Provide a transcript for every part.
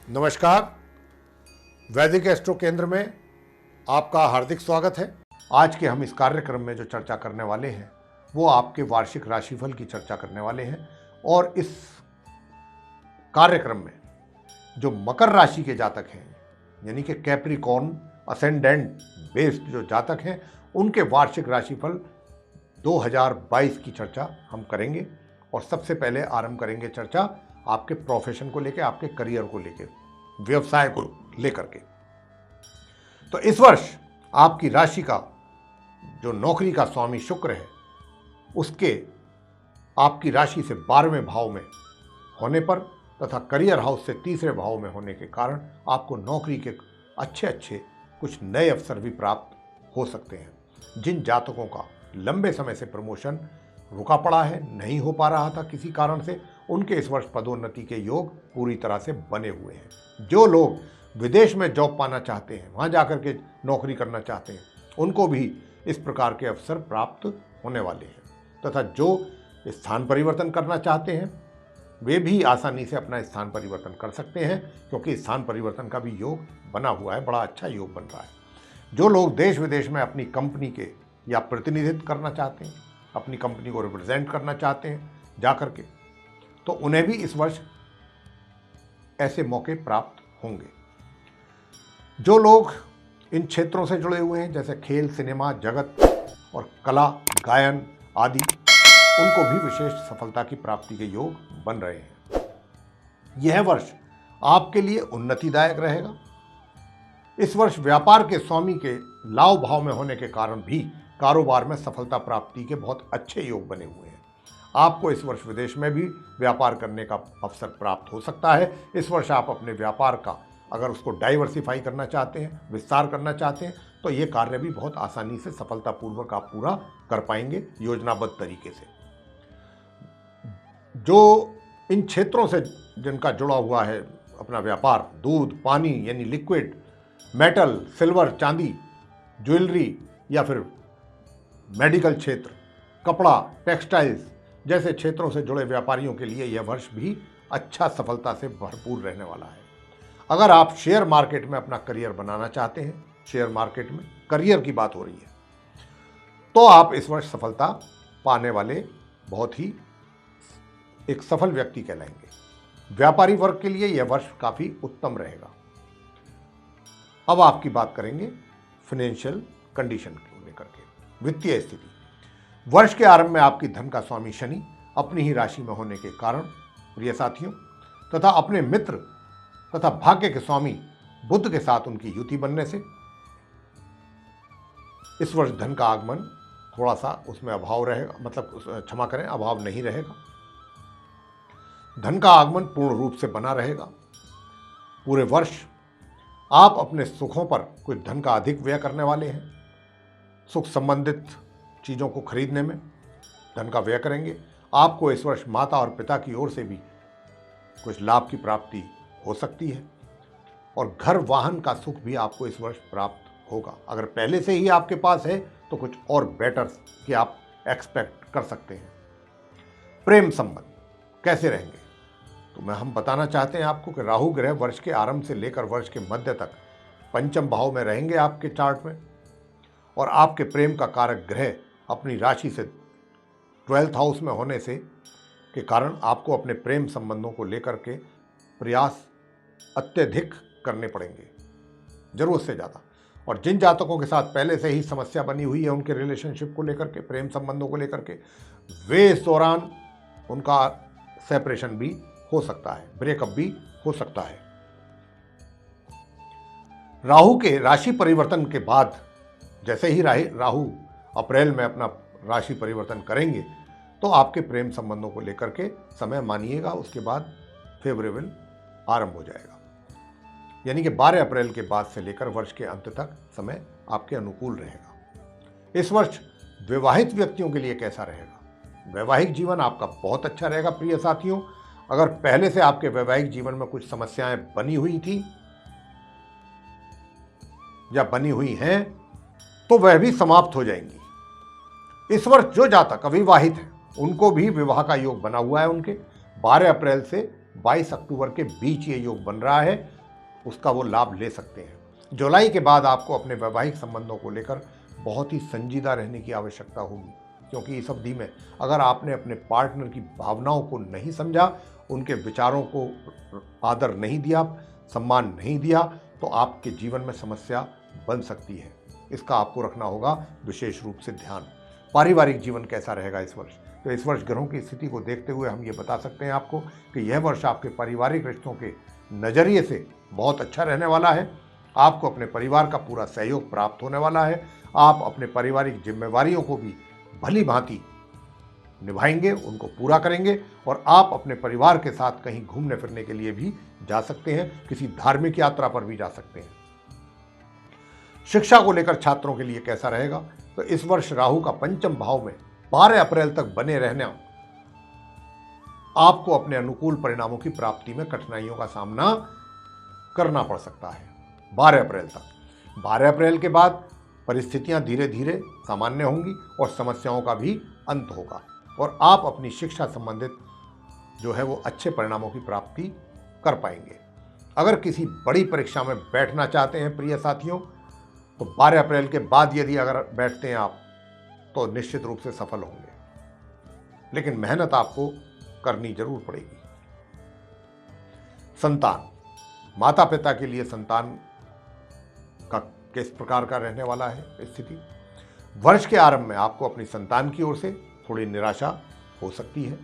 नमस्कार। वैदिक एस्ट्रो केंद्र में आपका हार्दिक स्वागत है। आज के हम इस कार्यक्रम में जो चर्चा करने वाले हैं वो आपके वार्षिक राशिफल की चर्चा करने वाले हैं। और इस कार्यक्रम में जो मकर राशि के जातक हैं यानी कि कैप्रिकॉर्न असेंडेंट बेस्ड जो जातक हैं उनके वार्षिक राशिफल 2022 की चर्चा हम करेंगे। और सबसे पहले आरंभ करेंगे चर्चा आपके प्रोफेशन को लेकर, आपके करियर को लेकर, व्यवसाय को लेकर के। तो इस वर्ष आपकी राशि का जो नौकरी का स्वामी शुक्र है उसके आपकी राशि से 12वें भाव में होने पर तथा करियर हाउस से 3रे भाव में होने के कारण आपको नौकरी के अच्छे कुछ नए अवसर भी प्राप्त हो सकते हैं। जिन जातकों का लंबे समय से प्रमोशन रुका पड़ा है, नहीं हो पा रहा था किसी कारण से, उनके इस वर्ष पदोन्नति के योग पूरी तरह से बने हुए हैं। जो लोग विदेश में जॉब पाना चाहते हैं, वहां जाकर के नौकरी करना चाहते हैं, उनको भी इस प्रकार के अवसर प्राप्त होने वाले हैं। तथा जो स्थान परिवर्तन करना चाहते हैं वे भी आसानी से अपना स्थान परिवर्तन कर सकते हैं, क्योंकि स्थान परिवर्तन का भी योग बना हुआ है, बड़ा अच्छा योग बन रहा है। जो लोग देश विदेश में अपनी कंपनी के या प्रतिनिधित्व करना चाहते हैं, अपनी कंपनी को रिप्रेजेंट करना चाहते हैं जाकर के, तो उन्हें भी इस वर्ष ऐसे मौके प्राप्त होंगे। जो लोग इन क्षेत्रों से जुड़े हुए हैं जैसे खेल, सिनेमा जगत और कला, गायन आदि, उनको भी विशेष सफलता की प्राप्ति के योग बन रहे हैं। यह वर्ष आपके लिए उन्नतिदायक रहेगा। इस वर्ष व्यापार के स्वामी के लाभ भाव में होने के कारण भी कारोबार में सफलता प्राप्ति के बहुत अच्छे योग बने हुए हैं। आपको इस वर्ष विदेश में भी व्यापार करने का अवसर प्राप्त हो सकता है। इस वर्ष आप अपने व्यापार का अगर उसको डाइवर्सिफाई करना चाहते हैं, विस्तार करना चाहते हैं, तो ये कार्य भी बहुत आसानी से सफलतापूर्वक आप पूरा कर पाएंगे योजनाबद्ध तरीके से। जो इन क्षेत्रों से जिनका जुड़ा हुआ है अपना व्यापार, दूध, पानी यानी लिक्विड, मेटल, सिल्वर, चांदी, ज्वेलरी या फिर मेडिकल क्षेत्र, कपड़ा, टेक्सटाइल्स जैसे क्षेत्रों से जुड़े व्यापारियों के लिए यह वर्ष भी अच्छा सफलता से भरपूर रहने वाला है। अगर आप शेयर मार्केट में अपना करियर बनाना चाहते हैं, शेयर मार्केट में करियर की बात हो रही है, तो आप इस वर्ष सफलता पाने वाले बहुत ही एक सफल व्यक्ति कहलाएंगे। व्यापारी वर्ग के लिए यह वर्ष काफी उत्तम रहेगा। अब आपकी बात करेंगे फाइनेंशियल कंडीशन को लेकर के, वित्तीय स्थिति। वर्ष के आरंभ में आपकी धन का स्वामी शनि अपनी ही राशि में होने के कारण, प्रिय साथियों, तथा अपने मित्र तथा भाग्य के स्वामी बुध के साथ उनकी युति बनने से इस वर्ष धन का आगमन थोड़ा सा उसमें अभाव रहेगा, मतलब क्षमा करें, अभाव नहीं रहेगा। धन का आगमन पूर्ण रूप से बना रहेगा। पूरे वर्ष आप अपने सुखों पर कुछ धन का अधिक व्यय करने वाले हैं। सुख संबंधित चीज़ों को खरीदने में धन का व्यय करेंगे। आपको इस वर्ष माता और पिता की ओर से भी कुछ लाभ की प्राप्ति हो सकती है। और घर वाहन का सुख भी आपको इस वर्ष प्राप्त होगा। अगर पहले से ही आपके पास है तो कुछ और बेटर कि आप एक्सपेक्ट कर सकते हैं। प्रेम संबंध कैसे रहेंगे, तो हम बताना चाहते हैं आपको कि राहु ग्रह वर्ष के आरंभ से लेकर वर्ष के मध्य तक पंचम भाव में रहेंगे आपके चार्ट में। और आपके प्रेम का कारक ग्रह अपनी राशि से 12th हाउस में होने से के कारण आपको अपने प्रेम संबंधों को लेकर के प्रयास अत्यधिक करने पड़ेंगे, जरूरत से ज़्यादा। और जिन जातकों के साथ पहले से ही समस्या बनी हुई है उनके रिलेशनशिप को लेकर के, प्रेम संबंधों को लेकर के, वे इस दौरान उनका सेपरेशन भी हो सकता है, ब्रेकअप भी हो सकता है। राहु के राशि परिवर्तन के बाद जैसे ही राहु अप्रैल में अपना राशि परिवर्तन करेंगे तो आपके प्रेम संबंधों को लेकर के समय मानिएगा उसके बाद फेवरेबल आरंभ हो जाएगा। यानी कि 12 अप्रैल के बाद से लेकर वर्ष के अंत तक समय आपके अनुकूल रहेगा। इस वर्ष विवाहित व्यक्तियों के लिए कैसा रहेगा? वैवाहिक जीवन आपका बहुत अच्छा रहेगा प्रिय साथियों। अगर पहले से आपके वैवाहिक जीवन में कुछ समस्याएं बनी हुई थी या बनी हुई हैं तो वह भी समाप्त हो जाएंगी। इस वर्ष जो जातक अविवाहित हैं उनको भी विवाह का योग बना हुआ है। उनके 12 अप्रैल से 22 अक्टूबर के बीच ये योग बन रहा है। उसका वो लाभ ले सकते हैं। जुलाई के बाद आपको अपने वैवाहिक संबंधों को लेकर बहुत ही संजीदा रहने की आवश्यकता होगी, क्योंकि इस अवधि में अगर आपने अपने पार्टनर की भावनाओं को नहीं समझा, उनके विचारों को आदर नहीं दिया, सम्मान नहीं दिया, तो आपके जीवन में समस्या बन सकती है। इसका आपको रखना होगा विशेष रूप से ध्यान। पारिवारिक जीवन कैसा रहेगा इस वर्ष? तो इस वर्ष ग्रहों की स्थिति को देखते हुए हम ये बता सकते हैं आपको कि यह वर्ष आपके पारिवारिक रिश्तों के नज़रिए से बहुत अच्छा रहने वाला है। आपको अपने परिवार का पूरा सहयोग प्राप्त होने वाला है। आप अपने पारिवारिक जिम्मेवारियों को भी भली भांति निभाएंगे, उनको पूरा करेंगे, और आप अपने परिवार के साथ कहीं घूमने फिरने के लिए भी जा सकते हैं, किसी धार्मिक यात्रा पर भी जा सकते हैं। शिक्षा को लेकर छात्रों के लिए कैसा रहेगा? तो इस वर्ष राहु का पंचम भाव में 12 अप्रैल तक बने रहना आपको अपने अनुकूल परिणामों की प्राप्ति में कठिनाइयों का सामना करना पड़ सकता है 12 अप्रैल तक। 12 अप्रैल के बाद परिस्थितियां धीरे धीरे सामान्य होंगी और समस्याओं का भी अंत होगा, और आप अपनी शिक्षा संबंधित जो है वो अच्छे परिणामों की प्राप्ति कर पाएंगे। अगर किसी बड़ी परीक्षा में बैठना चाहते हैं प्रिय साथियों, तो 12 अप्रैल के बाद यदि अगर बैठते हैं आप, तो निश्चित रूप से सफल होंगे, लेकिन मेहनत आपको करनी जरूर पड़ेगी। संतान, माता पिता के लिए संतान का किस प्रकार का रहने वाला है स्थिति? वर्ष के आरंभ में आपको अपनी संतान की ओर से थोड़ी निराशा हो सकती है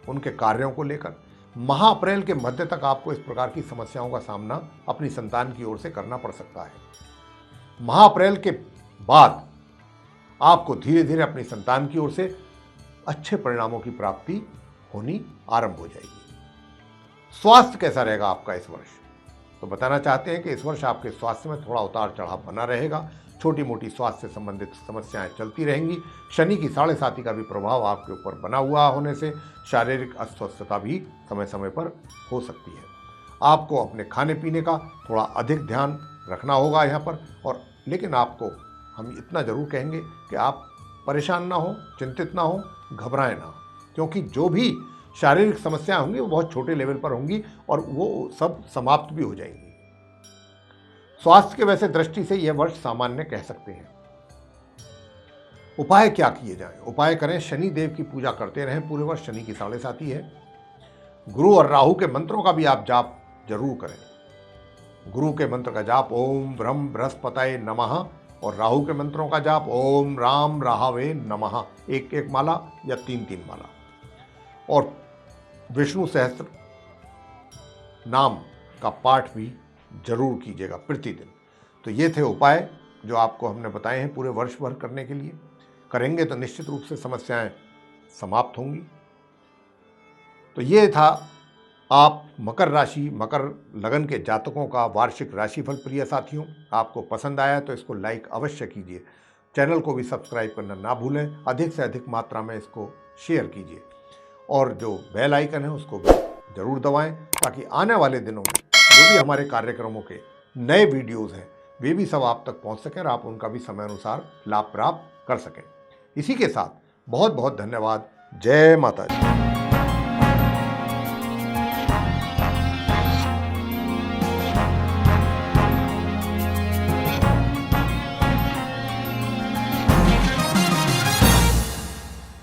उनके कार्यों को लेकर। माह अप्रैल के मध्य तक आपको इस प्रकार की समस्याओं का सामना अपनी संतान की ओर से करना पड़ सकता है। माह अप्रैल के बाद आपको धीरे धीरे अपनी संतान की ओर से अच्छे परिणामों की प्राप्ति होनी आरंभ हो जाएगी। स्वास्थ्य कैसा रहेगा आपका इस वर्ष? तो बताना चाहते हैं कि इस वर्ष आपके स्वास्थ्य में थोड़ा उतार चढ़ाव बना रहेगा। छोटी मोटी स्वास्थ्य से संबंधित समस्याएं चलती रहेंगी। शनि की 7.5 का भी प्रभाव आपके ऊपर बना हुआ होने से शारीरिक अस्वस्थता भी समय समय पर हो सकती है। आपको अपने खाने पीने का थोड़ा अधिक ध्यान रखना होगा यहाँ पर, और लेकिन आपको हम इतना जरूर कहेंगे कि आप परेशान ना हो, चिंतित ना हो, घबराएं ना, क्योंकि जो भी शारीरिक समस्याएं होंगी वो बहुत छोटे लेवल पर होंगी और वो सब समाप्त भी हो जाएंगी। स्वास्थ्य के वैसे दृष्टि से यह वर्ष सामान्य कह सकते हैं। उपाय क्या किए जाएं? उपाय करें, शनि देव की पूजा करते रहें पूरे वर्ष। शनि की 7.5 है। गुरु और राहु के मंत्रों का भी आप जाप जरूर करें। गुरु के मंत्र का जाप ओम ब्रह्म बृहस्पतये नमः, और राहु के मंत्रों का जाप ओम राम राहवे नमः, एक एक माला या 3 माला, और विष्णु सहस्त्र नाम का पाठ भी जरूर कीजिएगा प्रतिदिन। तो ये थे उपाय जो आपको हमने बताए हैं पूरे वर्ष भर करने के लिए। करेंगे तो निश्चित रूप से समस्याएं समाप्त होंगी। तो ये था आप मकर राशि, मकर लगन के जातकों का वार्षिक राशिफल। प्रिय साथियों, आपको पसंद आया तो इसको लाइक अवश्य कीजिए। चैनल को भी सब्सक्राइब करना ना भूलें। अधिक से अधिक मात्रा में इसको शेयर कीजिए, और जो बेल आइकन है उसको भी ज़रूर दबाएं, ताकि आने वाले दिनों में जो भी हमारे कार्यक्रमों के नए वीडियोज़ हैं वे भी सब आप तक पहुंच सकें और आप उनका भी समय अनुसार लाभ प्राप्त कर सकें। इसी के साथ बहुत बहुत धन्यवाद। जय माता दी।